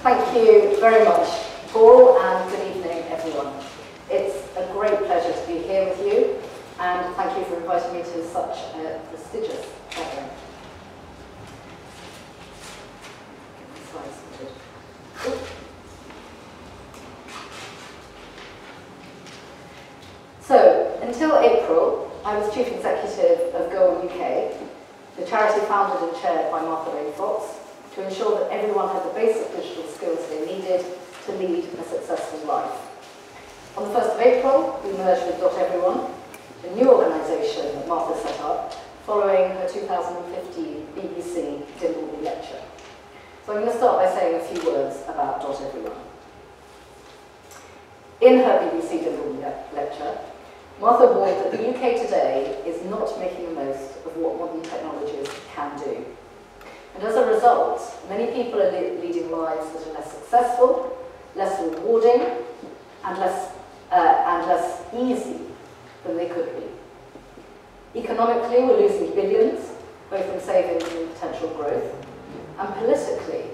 Thank you very much, Paul, and good evening, everyone. It's a great pleasure to be here with you, and thank you for inviting me to such a prestigious gathering. So, until April, I was Chief Executive of Go On UK, the charity founded and chaired by Martha Lane Fox, to ensure that everyone had the basic digital skills they needed to lead a successful life. On the 1st of April, we merged with Doteveryone, a new organisation that Martha set up following her 2015 BBC Dimbleby lecture. So I'm going to start by saying a few words about Doteveryone. In her BBC Dimbleby lecture, Martha warned that the UK today is not making the most of what modern technologies can do. And as a result, many people are leading lives that are less successful, less rewarding, and less easy than they could be. Economically, we're losing billions, both in savings and potential growth. And politically,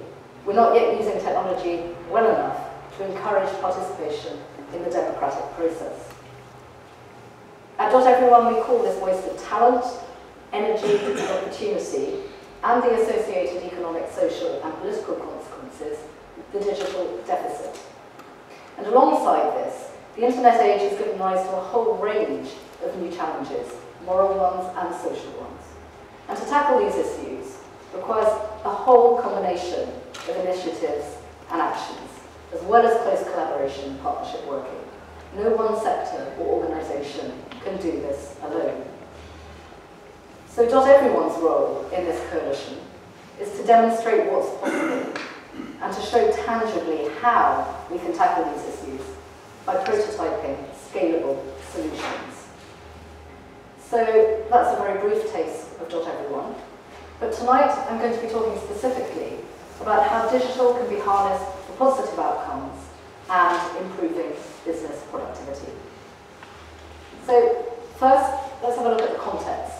we're not yet using technology well enough to encourage participation in the democratic process. At Doteveryone, we call this waste of talent, energy, and opportunity, and the associated economic, social, and political consequences, the digital deficit. And alongside this, the internet age has given rise to a whole range of new challenges, moral ones and social ones. And to tackle these issues requires a whole combination of initiatives and actions, as well as close collaboration and partnership working. No one sector or organisation can do this alone. So Doteveryone's role in this coalition is to demonstrate what's possible and to show tangibly how we can tackle these issues by prototyping scalable solutions. So that's a very brief taste of Doteveryone. But tonight I'm going to be talking specifically about how digital can be harnessed for positive outcomes and improving business productivity. So first, let's have a look at the context.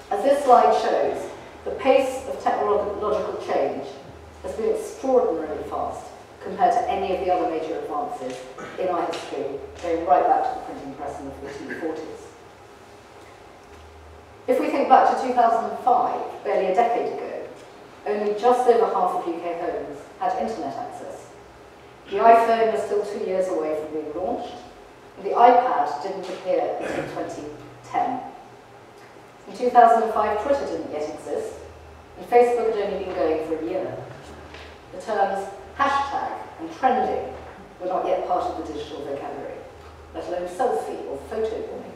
As this slide shows, the pace of technological change has been extraordinarily fast compared to any of the other major advances in our history, going right back to the printing press in the 1440s. If we think back to 2005, barely a decade ago, only just over half of UK homes had internet access. The iPhone was still 2 years away from being launched, and the iPad didn't appear until 2010. In 2005, Twitter didn't yet exist, and Facebook had only been going for a year. The terms hashtag and trending were not yet part of the digital vocabulary, let alone selfie or photo bombing.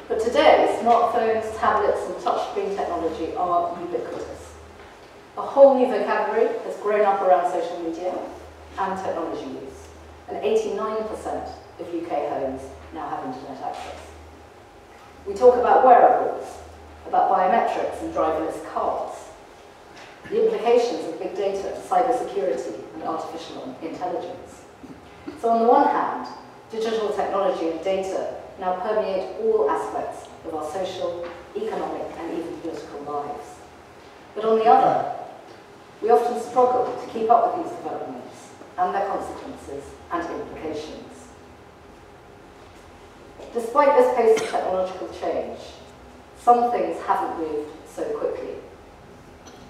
But today, smartphones, tablets, and touchscreen technology are ubiquitous. A whole new vocabulary has grown up around social media and technology use, and 89% of UK homes now have internet access. We talk about wearables, about biometrics and driverless cars, the implications of big data, cybersecurity, and artificial intelligence. So on the one hand, digital technology and data now permeate all aspects of our social, economic, and even political lives. But on the other, we often struggle to keep up with these developments and their consequences and implications. Despite this pace of technological change, some things haven't moved so quickly.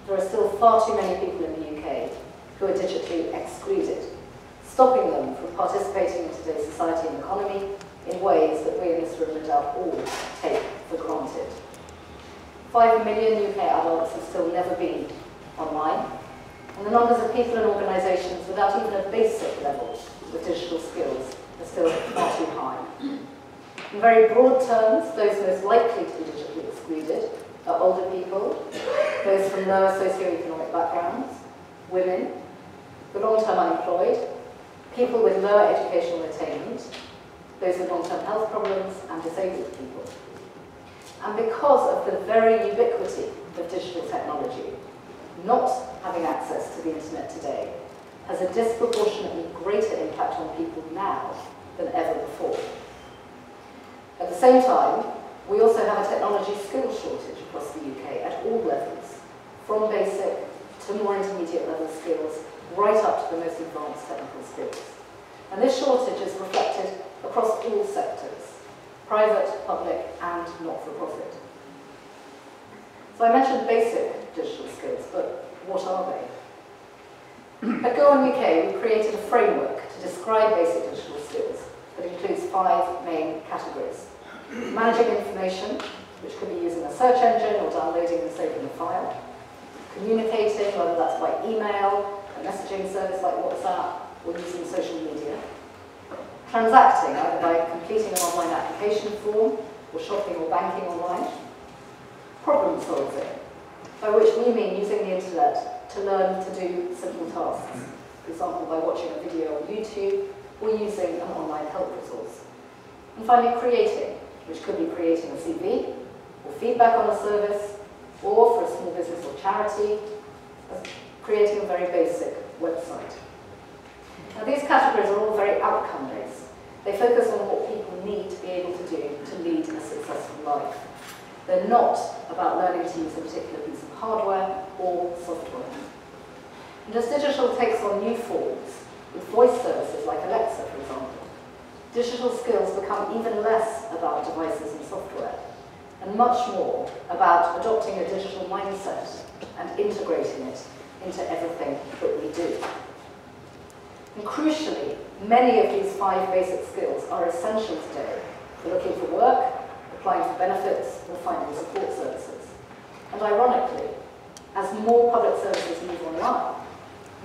There are still far too many people in the UK who are digitally excluded, stopping them from participating in today's society and economy in ways that we in this room no doubt all take for granted. 5 million UK adults have still never been online, and the numbers of people and organisations without even a basic level of digital skills are still far too high. In very broad terms, those most likely to be digitally excluded are older people, those from lower socioeconomic backgrounds, women, the long-term unemployed, people with lower educational attainment, those with long-term health problems, and disabled people. And because of the very ubiquity of digital technology, not having access to the internet today has a disproportionately greater impact on people now than ever before. At the same time, we also have a technology skills shortage across the UK at all levels, from basic to more intermediate level skills, right up to the most advanced technical skills. And this shortage is reflected across all sectors, private, public, and not-for-profit. So I mentioned basic digital skills, but what are they? At Go On UK, we created a framework to describe basic digital skills that includes 5 main categories. Managing information, which could be using a search engine or downloading and saving a file. Communicating, whether that's by email, a messaging service like WhatsApp, or using social media. Transacting, either by completing an online application form, or shopping or banking online. Problem solving, by which we mean using the internet to learn to do simple tasks. For example, by watching a video on YouTube, or using an online help resource. And finally, creating, which could be creating a CV, or feedback on a service, or for a small business or charity, creating a very basic website. Now these categories are all very outcome-based. They focus on what people need to be able to do to lead a successful life. They're not about learning to use a particular piece of hardware or software. And as digital takes on new forms, with voice services like Alexa, for example, digital skills become even less about devices and software, and much more about adopting a digital mindset and integrating it into everything that we do. And crucially, many of these 5 basic skills are essential today for looking for work, applying for benefits, or finding support services. And ironically, as more public services move online,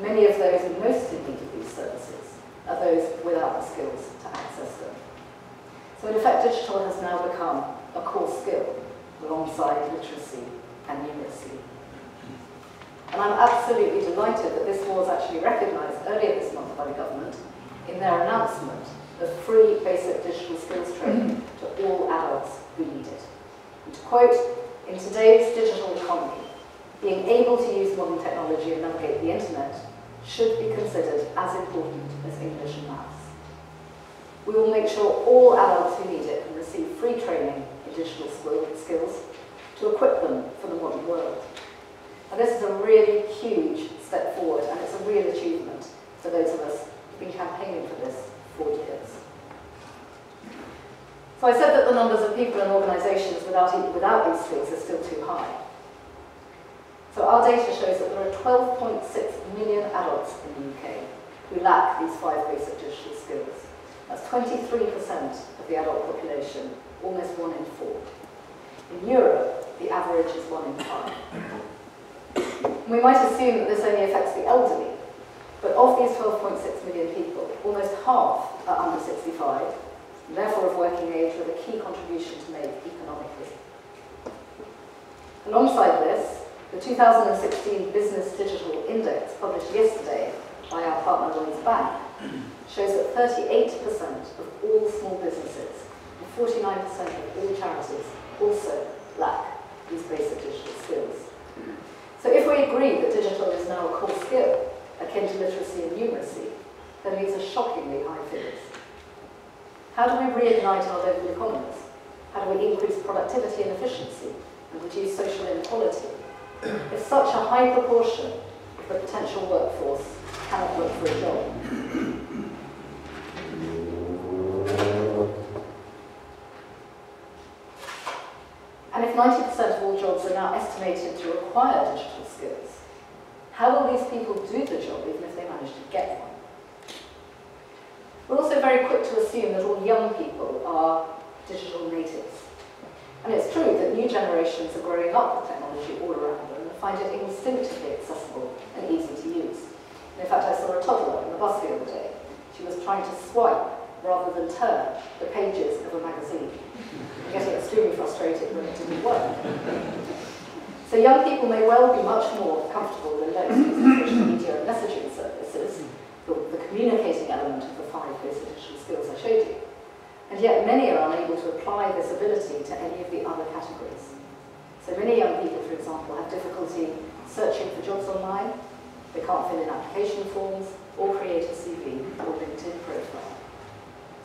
many of those most in need of these services are those without the skills to access them. So in effect, digital has now become a core skill alongside literacy and numeracy. And I'm absolutely delighted that this was actually recognised earlier this month by the government in their announcement of free basic digital skills training to all adults who need it. And to quote, "In today's digital economy, being able to use modern technology and navigate the internet should be considered as important as English and maths. We will make sure all adults who need it can receive free training in digital skills to equip them for the modern world." And this is a really huge step forward, and it's a real achievement for those of us who've been campaigning for this for years. So I said that the numbers of people and organisations without these skills are still too high. So our data shows that there are 12.6 million adults in the UK who lack these 5 basic digital skills. That's 23% of the adult population, almost 1 in 4. In Europe, the average is 1 in 5. We might assume that this only affects the elderly, but of these 12.6 million people, almost half are under 65, and therefore of working age with a key contribution to make economically. Alongside this, the 2016 Business Digital Index, published yesterday by our partner Lloyds Bank, shows that 38% of all small businesses and 49% of all charities also lack these basic digital skills. So if we agree that digital is now a core skill, akin to literacy and numeracy, then these are shockingly high figures. How do we reignite our local economies? How do we increase productivity and efficiency and reduce social inequality if such a high proportion of the potential workforce cannot look for a job? And if 90% of all jobs are now estimated to require digital skills, how will these people do the job even if they manage to get one? We're also very quick to assume that all young people are digital natives. And it's true that new generations are growing up with technology all around them and find it instinctively accessible and easy to use. And in fact, I saw a toddler on the bus the other day. She was trying to swipe rather than turn the pages of a magazine, and getting extremely frustrated when it didn't work. So young people may well be much more comfortable than those using social media and messaging services, the communicating element of the 5 basic digital skills I showed you. And yet many are unable to apply this ability to any of the other categories. So many young people, for example, have difficulty searching for jobs online, they can't fill in application forms, or create a CV or LinkedIn profile.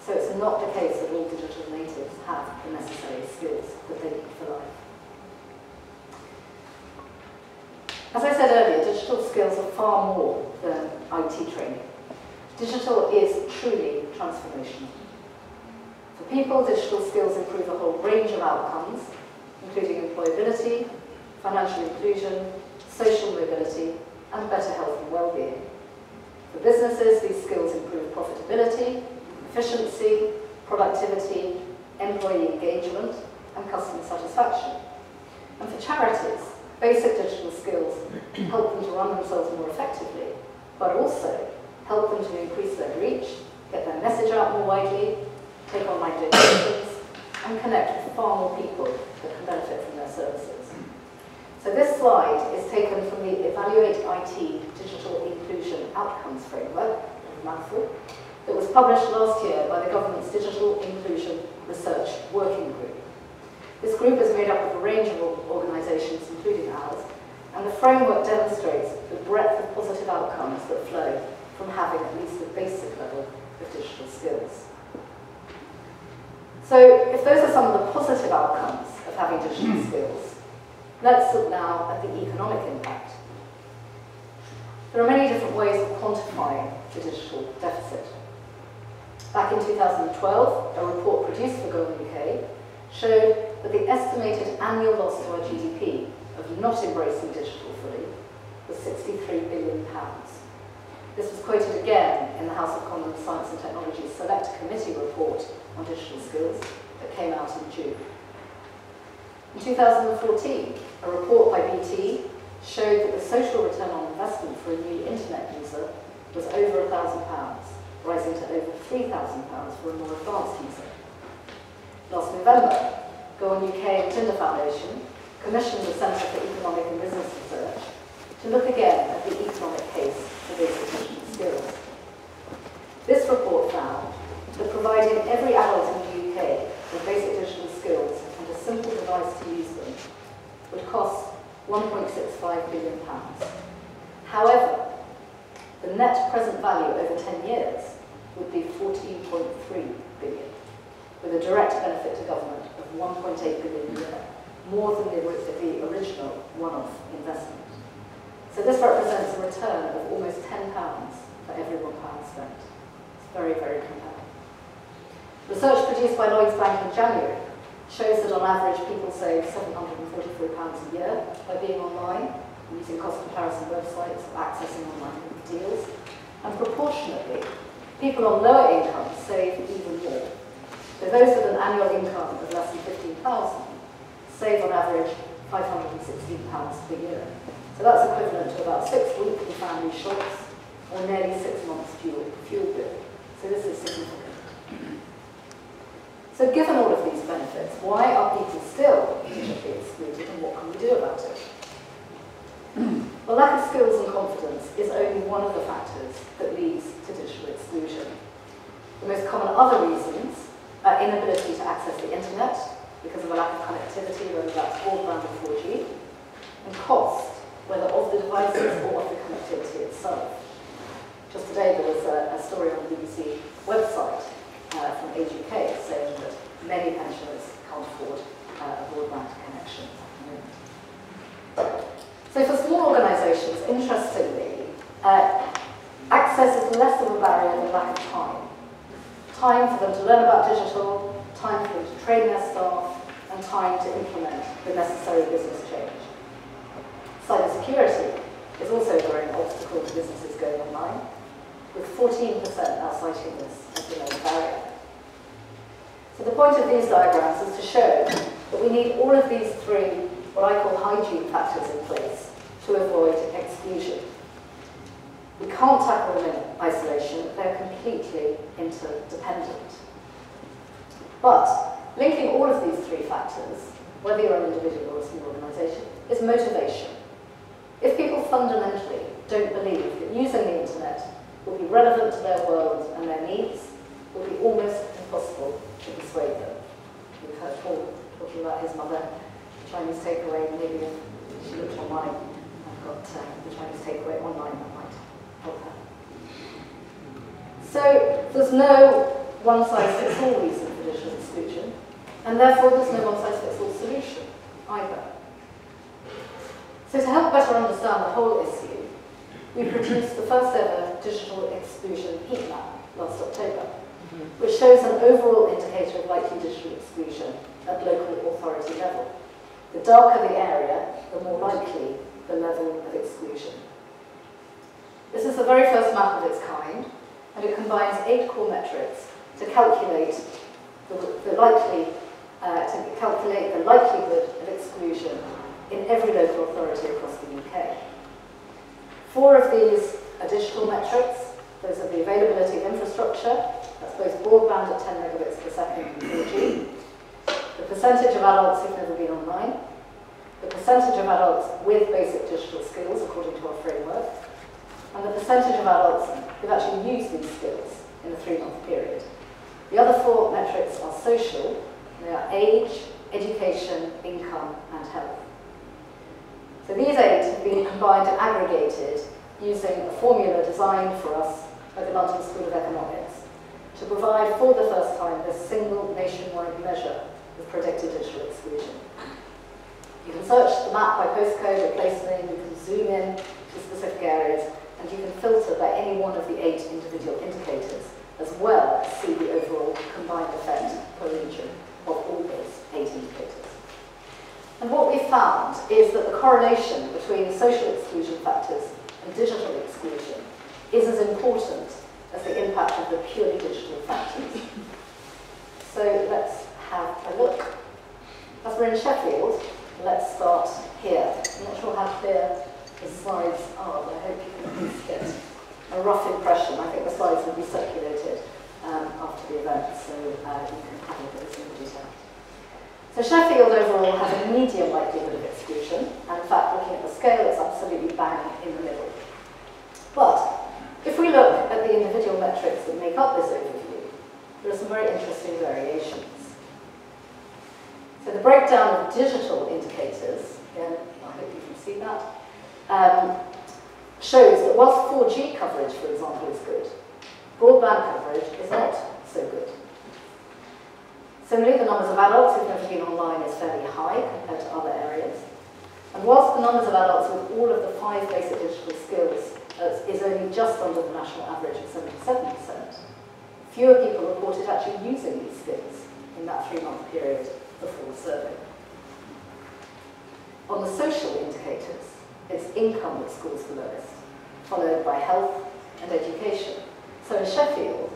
So it's not the case that all digital natives have the necessary skills that they need for life. As I said earlier, digital skills are far more than IT training. Digital is truly transformational. For people, digital skills improve a whole range of outcomes, including employability, financial inclusion, social mobility, and better health and well-being. For businesses, these skills improve profitability, efficiency, productivity, employee engagement, and customer satisfaction. And for charities, basic digital skills help them to run themselves more effectively, but also help them to increase their reach, get their message out more widely, take online donations, and connect with far more people that can benefit from their services. So this slide is taken from the Evaluate IT Digital Inclusion Outcomes Framework, a mouthful, that was published last year by the government's Digital Inclusion Research Working Group. This group is made up of a range of organisations, including ours, and the framework demonstrates the breadth of positive outcomes that flow from having at least a basic level of digital skills. So, if those are some of the positive outcomes of having digital skills, let's look now at the economic impact. There are many different ways of quantifying the digital deficit. Back in 2012, a report produced for Go UK showed that the estimated annual loss to our GDP of not embracing digital fully was £63 billion. This was quoted again in the House of Commons Science and Technology Select Committee report on digital skills that came out in June. In 2014, a report by BT showed that the social return on investment for a new internet user was over £1,000, rising to over £3,000 for a more advanced user. Last November, Go UK and Tinder Foundation commissioned the Centre for Economic and Business Research to look again at the economic case for basic digital skills. This report found that providing every adult in the UK with basic digital skills and a simple device to use them would cost £1.65 billion. However, the net present value over 10 years would be £14.3 billion, with a direct benefit to government of £1.8 billion a year, more than the original one-off investment. So this represents a return of almost £10 for every £1 spent. It's very, very compelling. Research produced by Lloyds Bank in January shows that on average people save £744 a year by being online, using cost comparison websites, or accessing online deals, and proportionately, people on lower incomes save even more. So those with an annual income of less than £15,000 save on average £516 per year. So that's equivalent to about 6 weekly family shops or nearly 6 months' fuel bill. So this is significant. So given all of these benefits, why are people still digitally excluded and what can we do about it? Well, lack of skills and confidence is only one of the factors that leads to digital exclusion. The most common other reasons are inability to access the internet because of a lack of connectivity, whether that's broadband or 4G, and cost, whether of the devices or of the connectivity itself. Just today there was a story on the BBC website from Age UK saying that many pensioners can't afford a broadband connection. So for small organisations, interestingly, access is less of a barrier than lack of time. Time for them to learn about digital, time for them to train their staff, and time to implement the necessary business change. Cybersecurity is also a growing obstacle to businesses going online, with 14% now citing this as the main barrier. So the point of these diagrams is to show that we need all of these three, what I call hygiene factors, in place to avoid exclusion. We can't tackle them in isolation, they're completely interdependent. But linking all of these three factors, whether you're an individual or a small organisation, is motivation. If people fundamentally don't believe that using the internet will be relevant to their world and their needs, it will be almost impossible to persuade them. We've heard Paul talking about his mother, Chinese takeaway, maybe if she looked online, I've got the Chinese takeaway online, that might help her. So there's no one-size-fits-all reason for digital exclusion, and therefore there's no one-size-fits-all solution either. So to help better understand the whole issue, we produced the first ever digital exclusion heat map last October, which shows an overall indicator of likely digital exclusion at local authority level. The darker the area, the more likely the level of exclusion. This is the very first map of its kind, and it combines 8 core metrics to calculate the likelihood of exclusion in every local authority across the UK. 4 of these are digital metrics. Those are the availability of infrastructure, that's both broadband at 10 megabits per second and 4G, the percentage of adults who've never been online, the percentage of adults with basic digital skills according to our framework, and the percentage of adults who've actually used these skills in a 3-month period. The other 4 metrics are social. They are age, education, income, and health. So these 8 have been combined and aggregated using a formula designed for us by the London School of Economics to provide for the first time a single nationwide measure of predicted digital exclusion. You can search the map by postcode or place name, you can zoom in to specific areas, and you can filter by any one of the 8 individual indicators, as well as see the overall combined effect per region of all those 8 indicators. And what we found is that the correlation between social exclusion factors and digital exclusion is as important as the impact of the purely digital factors. So let's have a look. As we're in Sheffield, let's start here. I'm not sure how clear the slides are, but I hope you can at least get a rough impression. I think the slides will be circulated after the event, so you can have a look at this in detail. So Sheffield overall has a medium likelihood of exclusion, and in fact, looking at the scale, it's absolutely bang in the middle. But if we look at the individual metrics that make up this overview, there are some very interesting variations. So the breakdown of digital indicators, again, I hope you can see that, shows that whilst 4G coverage, for example, is good, broadband coverage is not so good. Similarly, the numbers of adults who've never been online is fairly high compared to other areas. And whilst the numbers of adults with all of the 5 basic digital skills is only just under the national average of 77%, fewer people reported actually using these skills in that 3-month period before the survey. On the social indicators, it's income that scores the lowest, followed by health and education. So in Sheffield,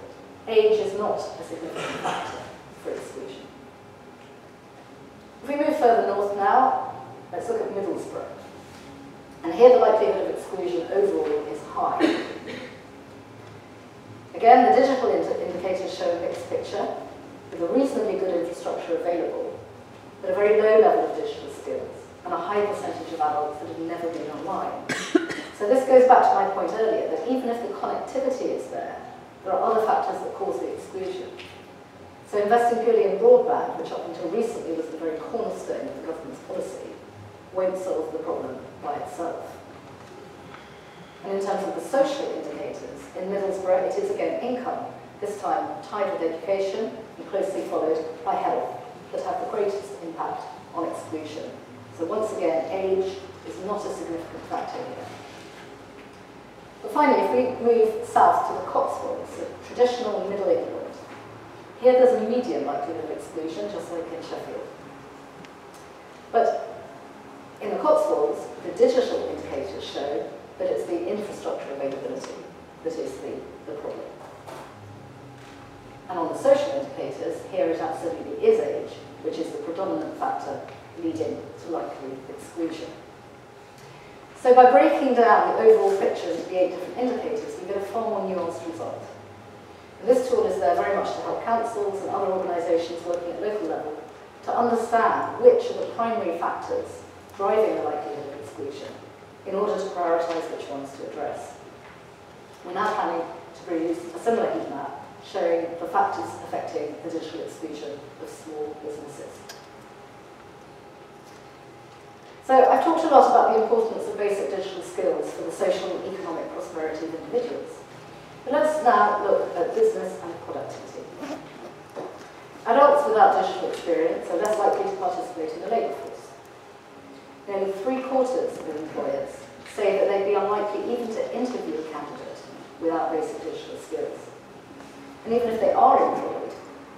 age is not a significant factor for exclusion. If we move further north now, let's look at Middlesbrough. And here the likelihood of exclusion overall is high. Again, the digital indicators show a mixed picture, with a reasonably good infrastructure available, but a very low level of digital skills, and a high percentage of adults that have never been online. So this goes back to my point earlier, that even if the connectivity is there are other factors that cause the exclusion. So investing purely in broadband, which up until recently was the very cornerstone of the government's policy, won't solve the problem by itself. And in terms of the social indicators, in Middlesbrough it is again income, this time tied with education and closely followed by health, that have the greatest impact on exclusion. So once again, age is not a significant factor here. But finally, if we move south to the Cotswolds, so traditional Middle England, here there's a medium likelihood of exclusion, just like in Sheffield. But in the Cotswolds, the digital indicators show that it's the infrastructure availability that is the problem. And on the social indicators, here it absolutely is age, which is the predominant factor leading to likely exclusion. So by breaking down the overall picture into the 8 different indicators, we get a far more nuanced result. And this tool is there very much to help councils and other organisations working at local level to understand which are the primary factors driving the likelihood of exclusion in order to prioritise which ones to address. We're now planning to produce a similar heat map showing the factors affecting the digital exclusion of small businesses. So I've talked a lot about the importance of basic digital skills for the social and economic prosperity of individuals. But let's now look at business and productivity. Adults without digital experience are less likely to participate in the labour force. nearly 3/4 of employers say that they'd be unlikely even to interview a candidate without basic digital skills. And even if they are employed,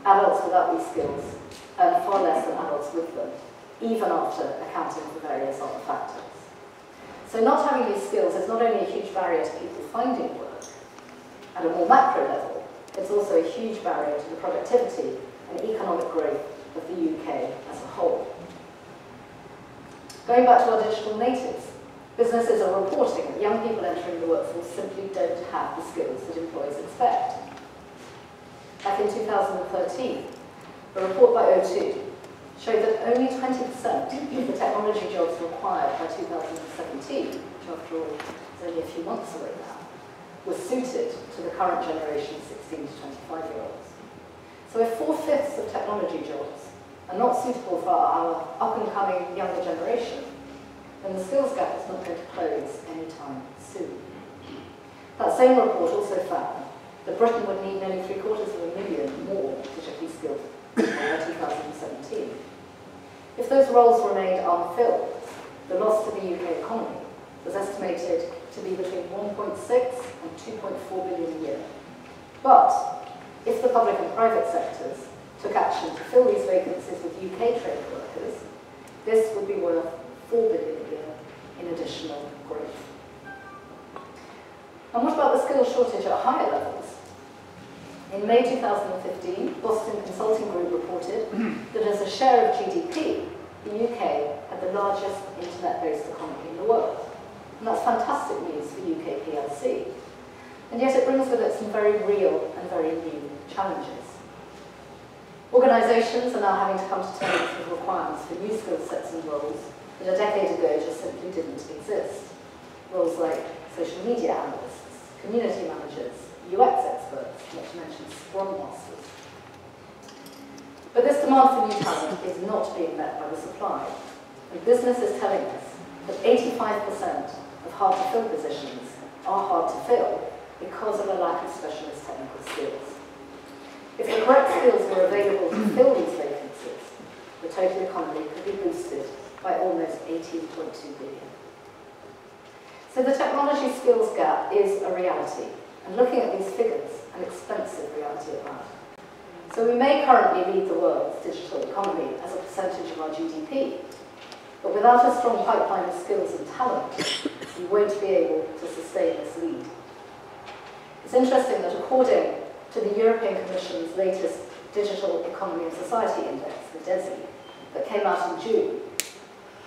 adults without these skills earn far less than adults with them, even after accounting for various other factors. So not having these skills is not only a huge barrier to people finding work, at a more macro level, it's also a huge barrier to the productivity and economic growth of the UK as a whole. Going back to our digital natives, businesses are reporting that young people entering the workforce simply don't have the skills that employers expect. Back in 2013, a report by O2 showed that only 20% of the technology jobs required by 2017, which after all is only a few months away now, were suited to the current generation of 16 to 25-year-olds. So if 4/5 of technology jobs are not suitable for our up-and-coming younger generation, then the skills gap is not going to close anytime soon. That same report also found that Britain would need nearly 750,000 more digitally skilled people by 2017. If those roles remained unfilled, the loss to the UK economy was estimated to be between 1.6 and 2.4 billion a year. But if the public and private sectors took action to fill these vacancies with UK trained workers, this would be worth 4 billion a year in additional growth. And what about the skills shortage at higher levels? In May 2015, Boston Consulting Group reported that as a share of GDP, the UK had the largest internet-based economy in the world. And that's fantastic news for UK PLC. And yet it brings with it some very real and very new challenges. Organisations are now having to come to terms with requirements for new skill sets and roles that a decade ago just simply didn't exist. Roles like social media analysts, community managers, UX experts, not to mention Scrum Masters. But this demand for new talent is not being met by the supply. And business is telling us that 85% of hard-to-fill positions are hard to fill because of a lack of specialist technical skills. If the correct skills were available to fill these vacancies, the total economy could be boosted by almost 18.2 billion. So the technology skills gap is a reality. And looking at these figures, an expensive reality at that. So we may currently lead the world's digital economy as a percentage of our GDP, but without a strong pipeline of skills and talent, we won't be able to sustain this lead. It's interesting that according to the European Commission's latest Digital Economy and Society Index, the DESI, that came out in June,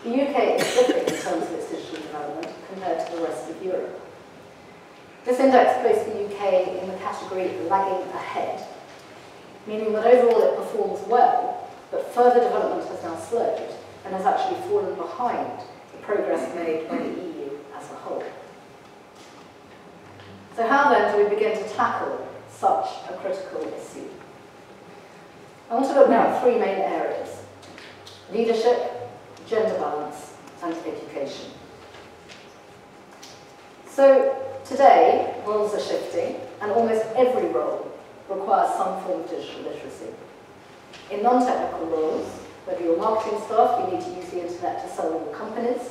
the UK is slipping in terms of its digital development compared to the rest of Europe. This index placed the UK in the category lagging ahead, meaning that overall it performs well, but further development has now slowed and has actually fallen behind the progress made by the EU as a whole. So how then do we begin to tackle such a critical issue? I want to look now at three main areas: leadership, gender balance, and education. So today, roles are shifting, and almost every role requires some form of digital literacy. In non-technical roles, whether you're marketing staff, you need to use the internet to sell your companies.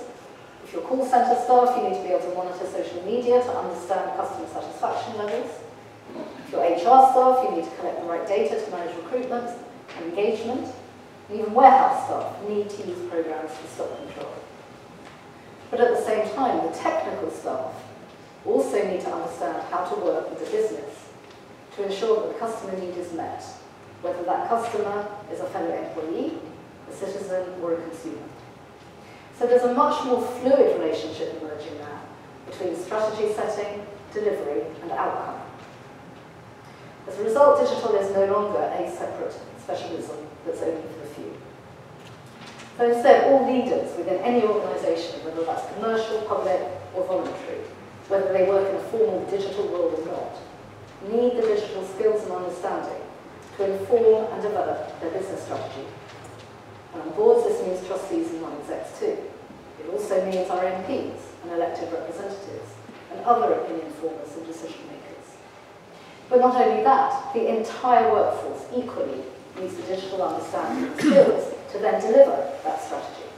If you're call centre staff, you need to be able to monitor social media to understand customer satisfaction levels. If you're HR staff, you need to collect the right data to manage recruitment and engagement. And even warehouse staff need to use programs for stock control. But at the same time, the technical staff also need to understand how to work with the business to ensure that the customer need is met, whether that customer is a fellow employee, a citizen, or a consumer. So there's a much more fluid relationship emerging now between strategy setting, delivery, and outcome. As a result, digital is no longer a separate specialism that's only for the few. So instead, all leaders within any organisation, whether that's commercial, public, or voluntary, whether they work in a formal digital role or not, need the digital skills and understanding to inform and develop their business strategy. And on boards, this means trustees and non-execs too. It also means our MPs and elected representatives and other opinion formers and decision makers. But not only that, the entire workforce equally needs the digital understanding and skills to then deliver that strategy.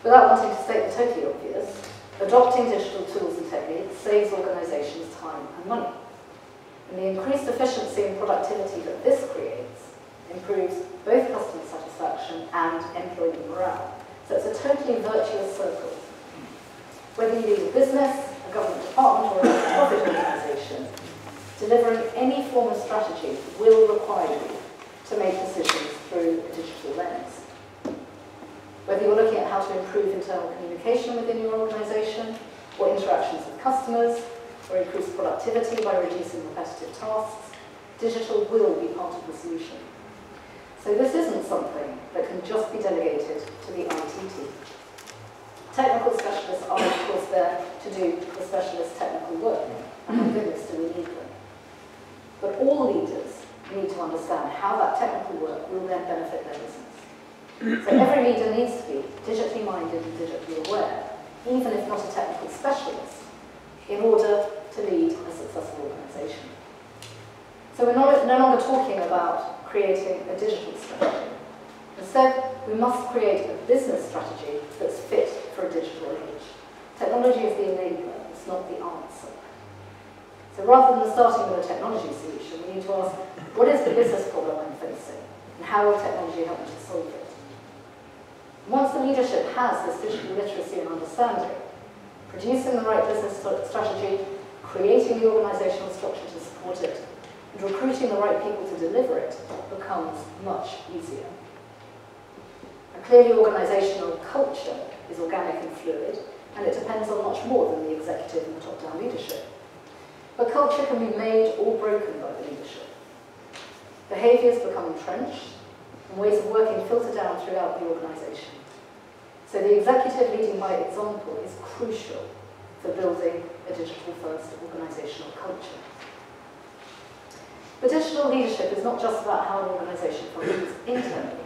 Without wanting to state the totally obvious, adopting digital tools and techniques saves organisations time and money. And the increased efficiency and productivity that this creates improves both customer satisfaction and employee morale. So it's a totally virtuous circle. Whether you lead a business, a government department, or a non-profit organisation, delivering any form of strategy will require you to make decisions through a digital lens. Whether you're looking at how to improve internal communication within your organisation, or interactions with customers, or increase productivity by reducing repetitive tasks, digital will be part of the solution. So this isn't something that can just be delegated to the IT team. Technical specialists are, of course, there to do the specialist technical work, and my goodness, do we need them. But all leaders need to understand how that technical work will then benefit their business. So every leader needs to be digitally minded and digitally aware, even if not a technical specialist, in order to lead a successful organisation. So we're no longer talking about creating a digital strategy. Instead, we must create a business strategy that's fit for a digital age. Technology is the enabler, it's not the answer. So rather than starting with a technology solution, we need to ask, what is the business problem I'm facing, and how will technology help me to solve it? Once the leadership has this digital literacy and understanding, producing the right business strategy, creating the organisational structure to support it, and recruiting the right people to deliver it becomes much easier. And clearly, organisational culture is organic and fluid, and it depends on much more than the executive and the top-down leadership. But culture can be made or broken by the leadership. Behaviours become entrenched, and ways of working filter down throughout the organisation. So the executive leading by example is crucial for building a digital-first organisational culture. But digital leadership is not just about how an organisation functions internally.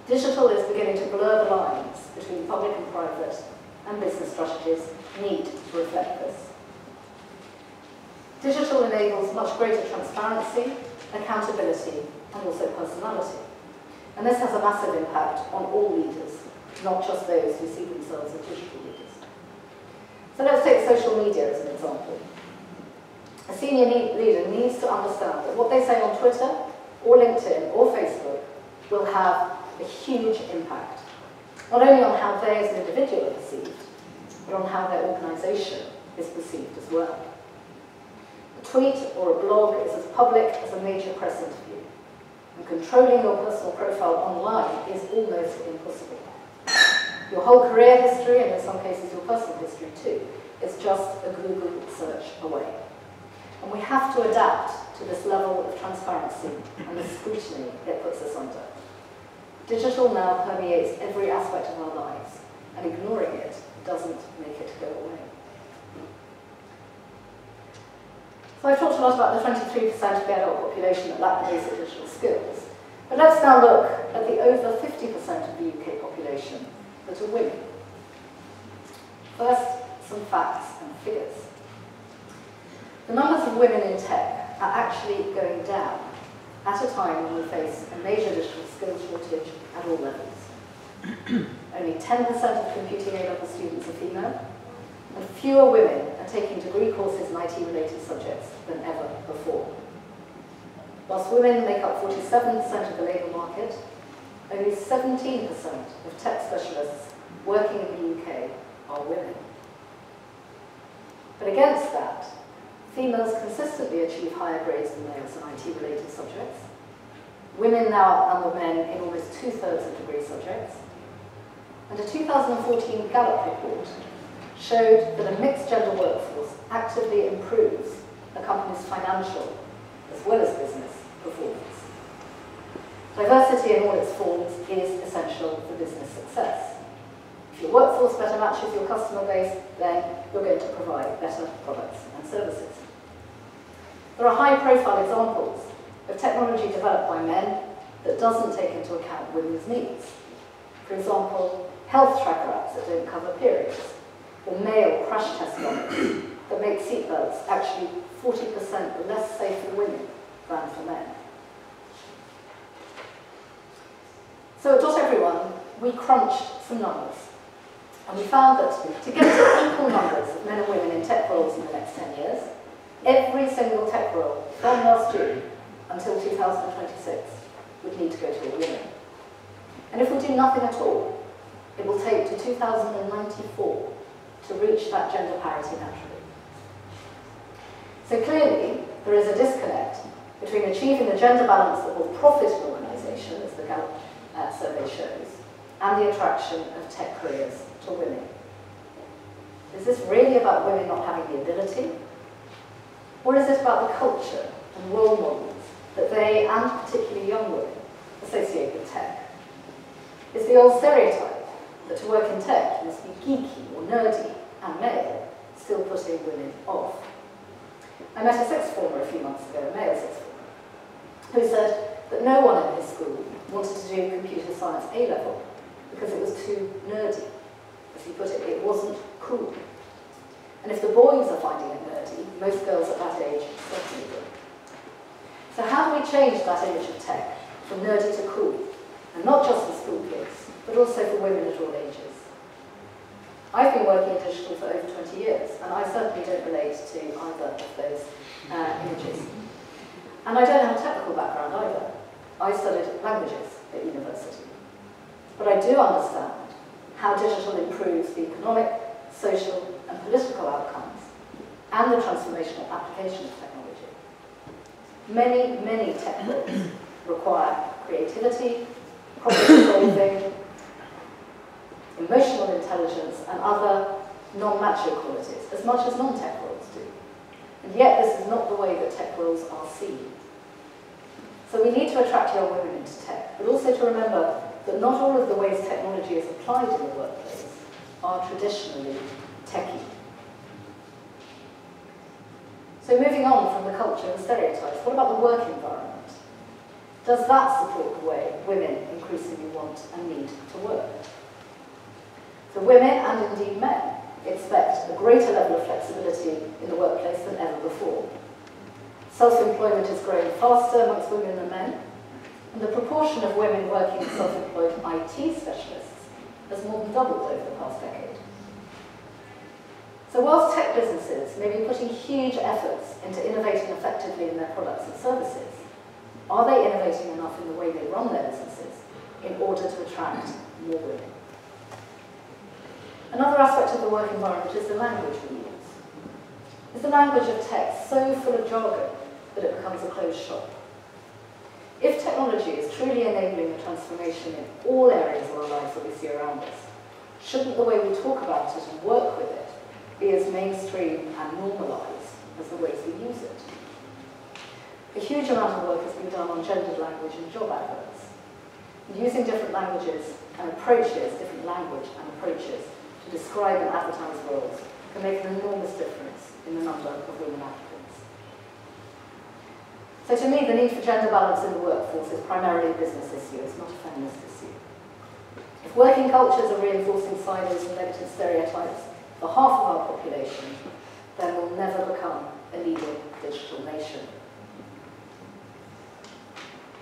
Digital is beginning to blur the lines between public and private, and business strategies need to reflect this. Digital enables much greater transparency, accountability, and also personality. And this has a massive impact on all leaders, not just those who see themselves as digital leaders. So let's take social media as an example. A senior leader needs to understand that what they say on Twitter, or LinkedIn, or Facebook will have a huge impact, not only on how they as an individual are perceived, but on how their organisation is perceived as well. A tweet or a blog is as public as a major press interview, and controlling your personal profile online is almost impossible. Your whole career history, and in some cases your personal history too, is just a Google search away. And we have to adapt to this level of transparency and the scrutiny it puts us under. Digital now permeates every aspect of our lives, and ignoring it doesn't make it go away. So I've talked a lot about the 23% of the adult population that lack the basic digital skills. But let's now look at the over 50% of the UK population that are women. First, some facts and figures. The numbers of women in tech are actually going down at a time when we face a major digital skills shortage at all levels. Only 10% of computing A-level students are female, and fewer women are taking degree courses in IT-related subjects than ever before. Whilst women make up 47% of the labour market, only 17% of tech specialists working in the UK are women. But against that, females consistently achieve higher grades than males in IT-related subjects. Women now outnumber men in almost 2/3 of degree subjects. And a 2014 Gallup report showed that a mixed gender workforce actively improves a company's financial as well as business performance. Diversity in all its forms is essential for business success. If your workforce better matches your customer base, then you're going to provide better products and services. There are high-profile examples of technology developed by men that doesn't take into account women's needs. For example, health tracker apps that don't cover periods, or male crash test guides that make seatbelts actually 40% less safe for women than for men. So at Doteveryone, we crunched some numbers. And we found that to get to equal numbers of men and women in tech roles in the next 10 years, every single tech role from last June until 2026 would need to go to a woman. And if we do nothing at all, it will take to 2094 to reach that gender parity naturally. So clearly, there is a disconnect between achieving the gender balance that will profit an organisation, as the Gallup survey shows, and the attraction of tech careers to women. Is this really about women not having the ability? Or is it about the culture and role models that they, and particularly young women, associate with tech? Is the old stereotype that to work in tech you must be geeky or nerdy and male still putting women off? I met a sixth former a few months ago, a male sixth former, who said that no one in his school wanted to do computer science A-level because it was too nerdy. As he put it, it wasn't cool. And if the boys are finding it nerdy, most girls at that age certainly do. So how do we change that image of tech from nerdy to cool? And not just for school kids, but also for women at all ages. I've been working in digital for over 20 years, and I certainly don't relate to either of those images. And I don't have a technical background either. I studied languages at university. But I do understand how digital improves the economic, social, and political outcomes, and the transformational application of technology. Many, many tech roles require creativity, problem-solving, emotional intelligence, and other non-macho qualities, as much as non-tech roles do. And yet this is not the way that tech roles are seen. So we need to attract young women into tech, but also to remember that not all of the ways technology is applied in the workplace are traditionally techy. So moving on from the culture and stereotypes, what about the work environment? Does that support the way women increasingly want and need to work? So women, and indeed men, expect a greater level of flexibility in the workplace than ever before. Self-employment is growing faster amongst women than men, and the proportion of women working as self-employed IT specialists has more than doubled over the past decade. So whilst tech businesses may be putting huge efforts into innovating effectively in their products and services, are they innovating enough in the way they run their businesses in order to attract more women? Another aspect of the work environment is the language we use. Is the language of tech so full of jargon that it becomes a closed shop? If technology is truly enabling the transformation in all areas of our lives that we see around us, shouldn't the way we talk about it and work with it be as mainstream and normalised as the ways we use it? A huge amount of work has been done on gendered language in job adverts. And using different languages and approaches, different language and approaches to describe and advertise roles can make an enormous difference in the number of women applicants. So to me, the need for gender balance in the workforce is primarily a business issue, it's not a feminist issue. If working cultures are reinforcing silos and negative stereotypes for half of our population, then we'll never become a leading digital nation.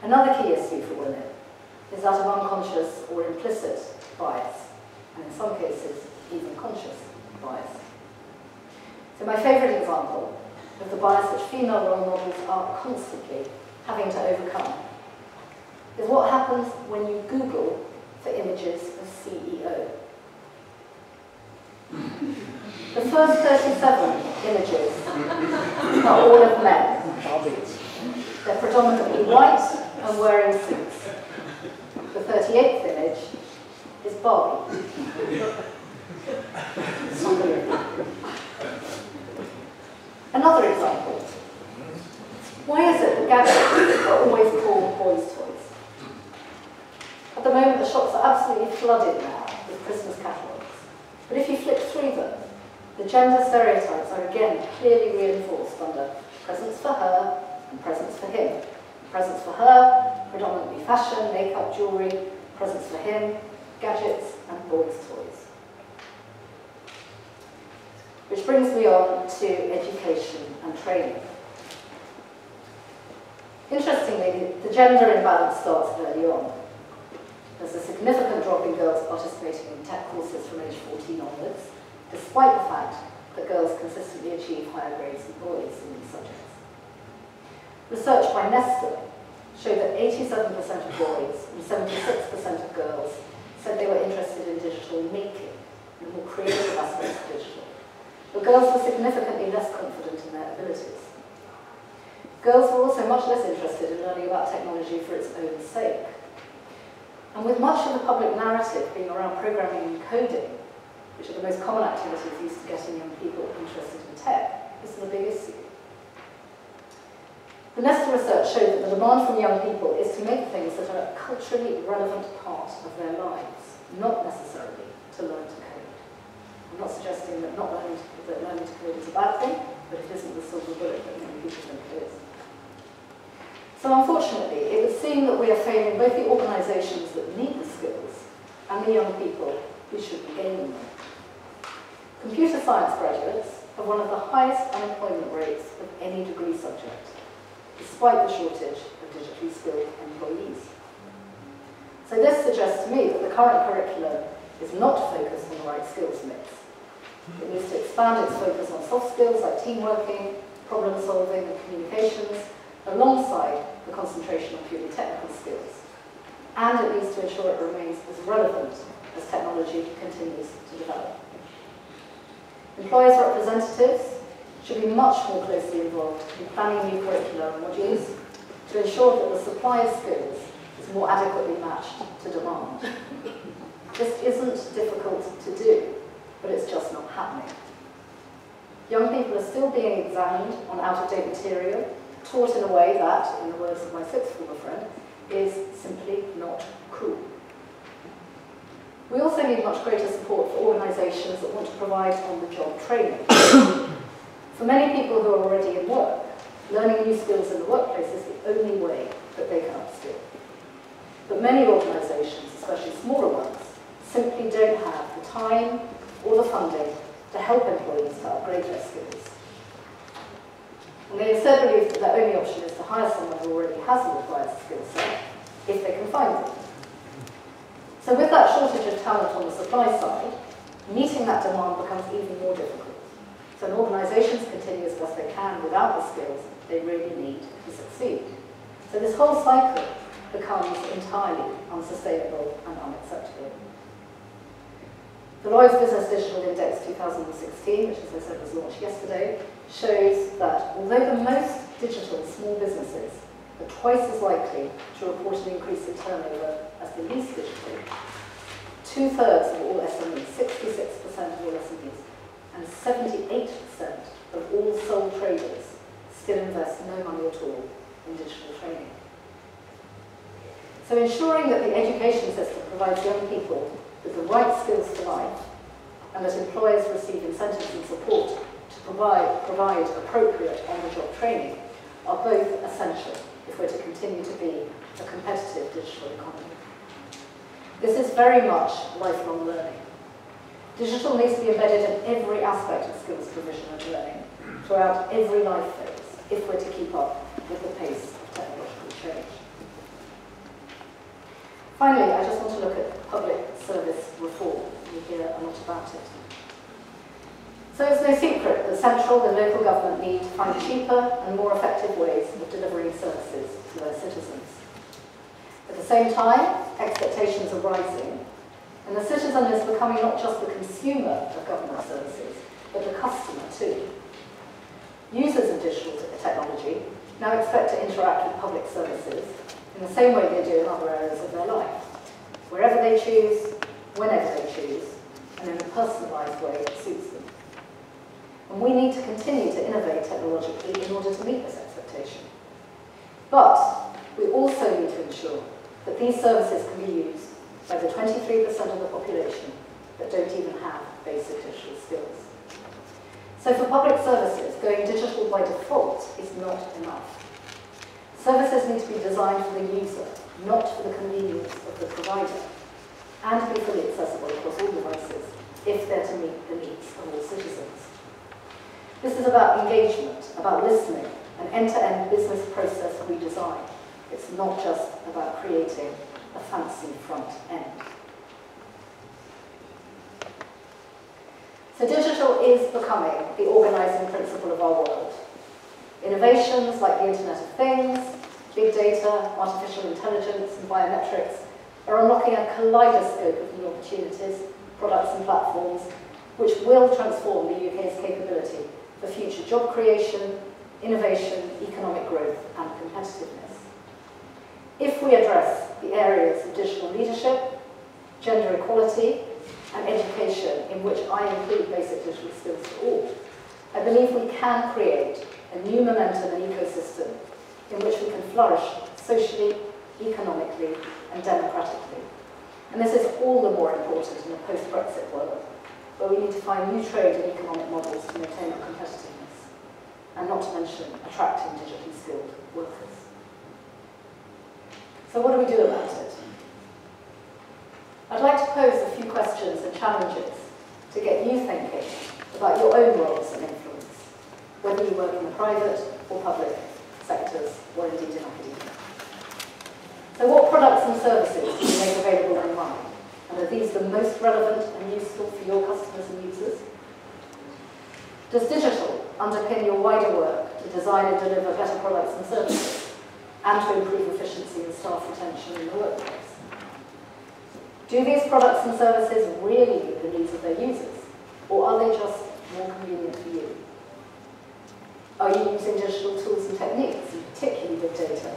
Another key issue for women is that of unconscious or implicit bias, and in some cases, even conscious bias. So my favourite example of the bias which female role models are constantly having to overcome is what happens when you Google for images of CEO. The first 37 images are all of men. They're predominantly white and wearing suits. The 38th image is Barbie. Another example. Why is it that gadgets are always called boys' toys? At the moment, the shops are absolutely flooded now with Christmas catalogues. But if you flick through them, the gender stereotypes are again clearly reinforced under presents for her and presents for him. Presents for her, predominantly fashion, makeup, jewellery. Presents for him, gadgets and boys' toys. Which brings me on to education and training. Interestingly, the gender imbalance starts early on. There's a significant drop in girls participating in tech courses from age 14 onwards, despite the fact that girls consistently achieve higher grades than boys in these subjects. Research by Nestle showed that 87% of boys and 76% of girls said they were interested in digital making, the more creative aspects of digital. But girls were significantly less confident in their abilities. Girls were also much less interested in learning about technology for its own sake. And with much of the public narrative being around programming and coding, which are the most common activities used to getting young people interested in tech, this is a big issue. The Nestle research showed that the demand from young people is to make things that are a culturally relevant part of their lives, not necessarily to learn to code. I'm not suggesting that learning to code is a bad thing, but it isn't the silver bullet that many people think it is. So unfortunately, it would seem that we are failing both the organisations that need the skills and the young people who should be gaining them. Computer science graduates have one of the highest unemployment rates of any degree subject, despite the shortage of digitally skilled employees. So this suggests to me that the current curriculum is not focused on the right skills mix. It needs to expand its focus on soft skills like team working, problem solving and communications, alongside the concentration on purely technical skills. And it needs to ensure it remains as relevant as technology continues to develop. Employers' representatives should be much more closely involved in planning new curricula and modules to ensure that the supply of skills is more adequately matched to demand. This isn't difficult to do, but it's just not happening. Young people are still being examined on out-of-date material, taught in a way that, in the words of my sixth former friend, is simply not cool. We also need much greater support for organisations that want to provide on-the-job training. For many people who are already in work, learning new skills in the workplace is the only way that they can upskill. But many organisations, especially smaller ones, simply don't have the time or the funding to help employees to upgrade their skills. And they instead believe that their only option is to hire someone who already has the required skill set, if they can find it. So with that shortage of talent on the supply side, meeting that demand becomes even more difficult. So when organisations continue as best they can without the skills they really need to succeed. So this whole cycle becomes entirely unsustainable and unacceptable. The Lloyd's Business Digital Index 2016, which as I said was launched yesterday, shows that although the most digital small businesses are twice as likely to report an increase in turnover as the least digital, 2/3 of all SMEs, 66% of all SMEs, and 78% of all sole traders still invest no money at all in digital training. So ensuring that the education system provides young people with the right skills for life, and that employers receive incentives and support to provide appropriate on-the-job training, are both essential if we're to continue to be a competitive digital economy. This is very much lifelong learning. Digital needs to be embedded in every aspect of skills provision and learning, throughout every life phase, if we're to keep up with the pace of technological change. Finally, I just want to look at public service reform. You hear a lot about it. So it's no secret that central and local government need to find cheaper and more effective ways of delivering services to their citizens. At the same time, expectations are rising, and the citizen is becoming not just the consumer of government services, but the customer too. Users of digital technology now expect to interact with public services in the same way they do in other areas of their life, wherever they choose, whenever they choose, and in a personalised way that suits them. And we need to continue to innovate technologically in order to meet this expectation. But we also need to ensure that these services can be used by the 23% of the population that don't even have basic digital skills. So for public services, going digital by default is not enough. Services need to be designed for the user, not for the convenience of the provider, and be fully accessible across all devices if they're to meet the needs of all citizens. This is about engagement, about listening, an end-to-end business process redesign. It's not just about creating a fancy front end. So digital is becoming the organising principle of our world. Innovations like the Internet of Things, big data, artificial intelligence and biometrics are unlocking a kaleidoscope of new opportunities, products and platforms which will transform the UK's capability for future job creation, innovation, economic growth and competitiveness. If we address the areas of digital leadership, gender equality and education, in which I include basic digital skills for all, I believe we can create a new momentum and ecosystem in which we can flourish socially, economically and democratically. And this is all the more important in a post-Brexit world, where we need to find new trade and economic models to maintain our competitiveness, and not to mention attracting digitally skilled workers. So what do we do about it? I'd like to pose a few questions and challenges to get you thinking about your own roles and influence, whether you work in the private or public sectors, or indeed in academia. So what products and services do you make available online? And are these the most relevant and useful for your customers and users? Does digital underpin your wider work to design and deliver better products and services, and to improve efficiency and staff retention in the workplace? Do these products and services really meet the needs of their users, or are they just more convenient for you? Are you using digital tools and techniques, and particularly big data,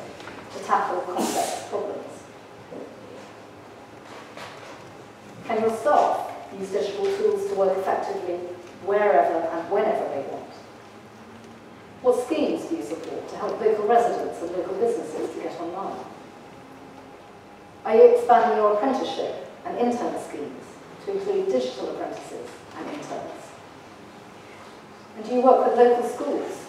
to tackle complex problems? Can your staff use digital tools to work effectively wherever and whenever they want? What schemes do you support to help local residents and local businesses to get online? Are you expanding your apprenticeship and intern schemes to include digital apprentices and interns? And do you work with local schools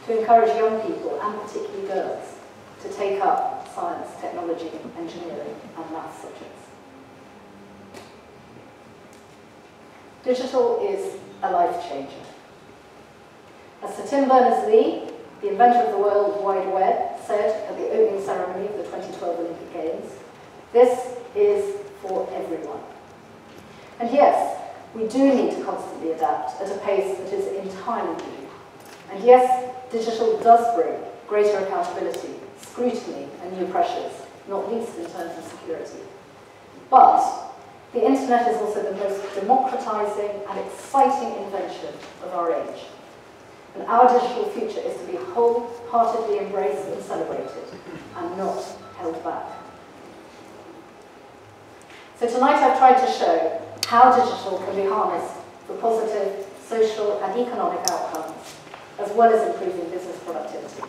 to encourage young people, and particularly girls, to take up science, technology, engineering and maths subjects? Digital is a life changer. As Sir Tim Berners-Lee, the inventor of the World Wide Web, said at the opening ceremony of the 2012 Olympic Games, this is for everyone. And yes, we do need to constantly adapt at a pace that is entirely new. And yes, digital does bring greater accountability, scrutiny and new pressures, not least in terms of security. But the internet is also the most democratizing and exciting invention of our age. And our digital future is to be wholeheartedly embraced and celebrated, and not held back. So tonight I've tried to show how digital can be harnessed for positive social and economic outcomes, as well as improving business productivity.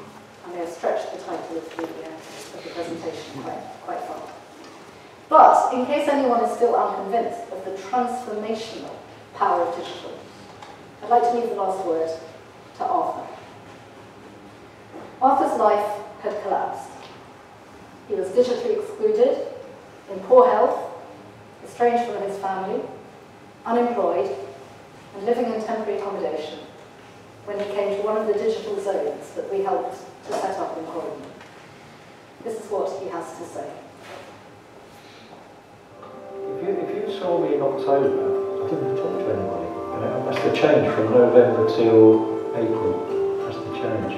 And they have stretched the title of the presentation quite far. But in case anyone is still unconvinced of the transformational power of digital, I'd like to leave the last word to Arthur. Arthur's life had collapsed. He was digitally excluded, in poor health, estranged from his family, unemployed, and living in temporary accommodation when he came to one of the digital zones that we helped to set up in Croydon. This is what he has to say. If you saw me in October, I didn't talk to anybody. That's the change from November till April. That's the change.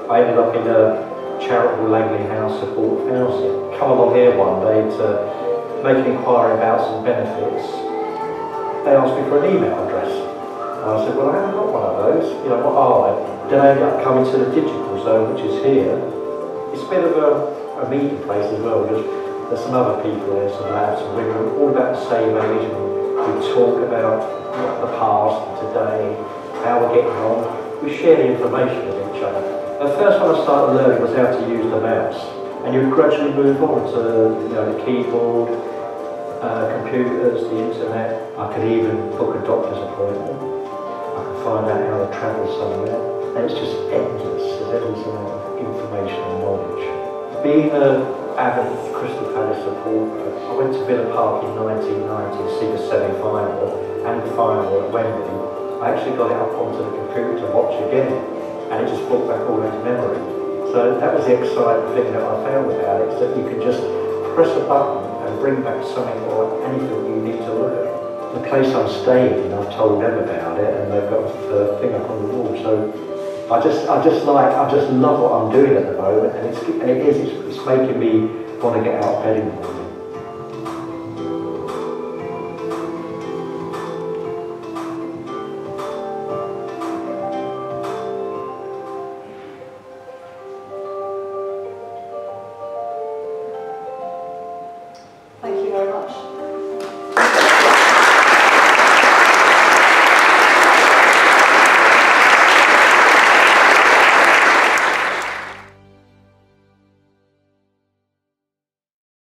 I ended up in a charitable Langley House supportive housing. Come along here one day to make an inquiry about some benefits. They asked me for an email address. And I said, well, I haven't got one of those. You know, what are they? Then I ended up coming to the digital zone, which is here. It's a bit of a meeting place as well, because there's some other people there, some lads and women, all about the same age, and we talk about the past and today, how we're getting on. We share the information with each other. The first one I started learning was how to use the mouse, and you gradually move on to the keyboard, computers, the internet. I could even book a doctor's appointment. I could find out how to travel somewhere, and it's just endless. There's endless amount of information and knowledge. Being an avid Crystal Palace supporter, I went to Villa Park in 1990 to see the semi-final and the final at Wembley. I actually got it up onto the computer to watch again, and it just brought back all into memory. So that was the exciting thing that I found about it, is that you can just press a button and bring back something or anything you need to look at. The place I'm staying in, I've told them about it, and they've got a thing up on the wall. So I just love what I'm doing at the moment, and it's making me want to get out of bed in the morning.